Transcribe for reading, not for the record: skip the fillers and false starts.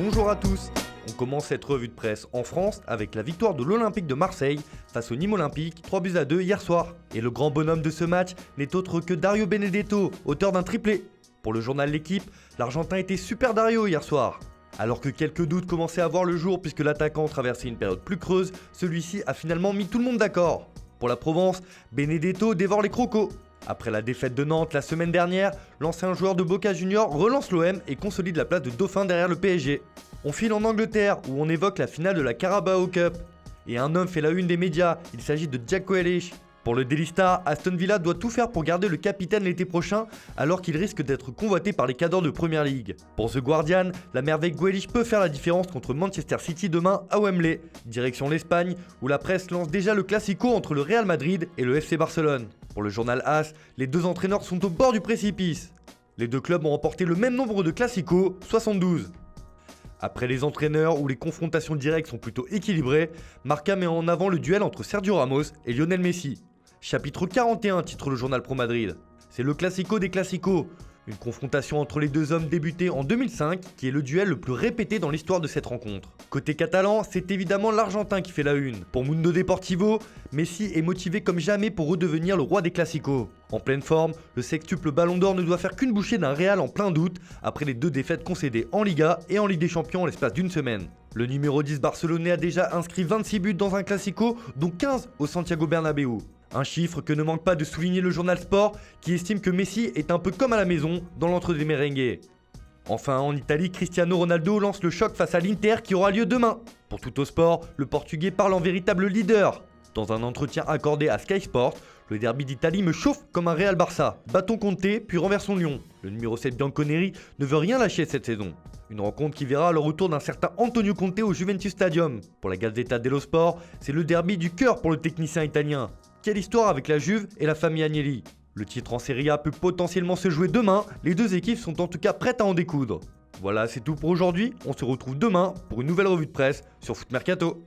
Bonjour à tous. On commence cette revue de presse en France avec la victoire de l'Olympique de Marseille face au Nîmes Olympique, 3-2 hier soir. Et le grand bonhomme de ce match n'est autre que Dario Benedetto, auteur d'un triplé. Pour le journal L'Équipe, l'Argentin était super Dario hier soir. Alors que quelques doutes commençaient à voir le jour puisque l'attaquant traversait une période plus creuse, celui-ci a finalement mis tout le monde d'accord. Pour la Provence, Benedetto dévore les crocos. Après la défaite de Nantes la semaine dernière, l'ancien joueur de Boca Juniors relance l'OM et consolide la place de dauphin derrière le PSG. On file en Angleterre où on évoque la finale de la Carabao Cup. Et un homme fait la une des médias, il s'agit de Jack Grealish. Pour le Daily Star, Aston Villa doit tout faire pour garder le capitaine l'été prochain alors qu'il risque d'être convoité par les cadors de Premier League. Pour The Guardian, la merveille Grealish peut faire la différence contre Manchester City demain à Wembley. Direction l'Espagne où la presse lance déjà le classico entre le Real Madrid et le FC Barcelone. Pour le journal AS, les deux entraîneurs sont au bord du précipice. Les deux clubs ont remporté le même nombre de classicos, 72. Après les entraîneurs où les confrontations directes sont plutôt équilibrées, Marca met en avant le duel entre Sergio Ramos et Lionel Messi. Chapitre 41 titre le journal Pro Madrid. C'est le classico des classicos. Une confrontation entre les deux hommes débutée en 2005 qui est le duel le plus répété dans l'histoire de cette rencontre. Côté catalan, c'est évidemment l'Argentin qui fait la une. Pour Mundo Deportivo, Messi est motivé comme jamais pour redevenir le roi des classicos. En pleine forme, le sextuple Ballon d'Or ne doit faire qu'une bouchée d'un Real en plein doute après les deux défaites concédées en Liga et en Ligue des Champions en l'espace d'une semaine. Le numéro 10 barcelonais a déjà inscrit 26 buts dans un classico, dont 15 au Santiago Bernabéu. Un chiffre que ne manque pas de souligner le journal Sport qui estime que Messi est un peu comme à la maison dans l'entre des merengues. Enfin, en Italie, Cristiano Ronaldo lance le choc face à l'Inter qui aura lieu demain. Pour Tuttosport, le Portugais parle en véritable leader. Dans un entretien accordé à Sky Sport, le derby d'Italie me chauffe comme un Real Barça. Battons Conte, puis renversons Lyon. Le numéro 7 Bianconeri ne veut rien lâcher cette saison. Une rencontre qui verra le retour d'un certain Antonio Conte au Juventus Stadium. Pour la Gazzetta dello Sport, c'est le derby du cœur pour le technicien italien. Quelle histoire avec la Juve et la famille Agnelli. Le titre en Serie A peut potentiellement se jouer demain, les deux équipes sont en tout cas prêtes à en découdre. Voilà, c'est tout pour aujourd'hui, on se retrouve demain pour une nouvelle revue de presse sur Foot Mercato.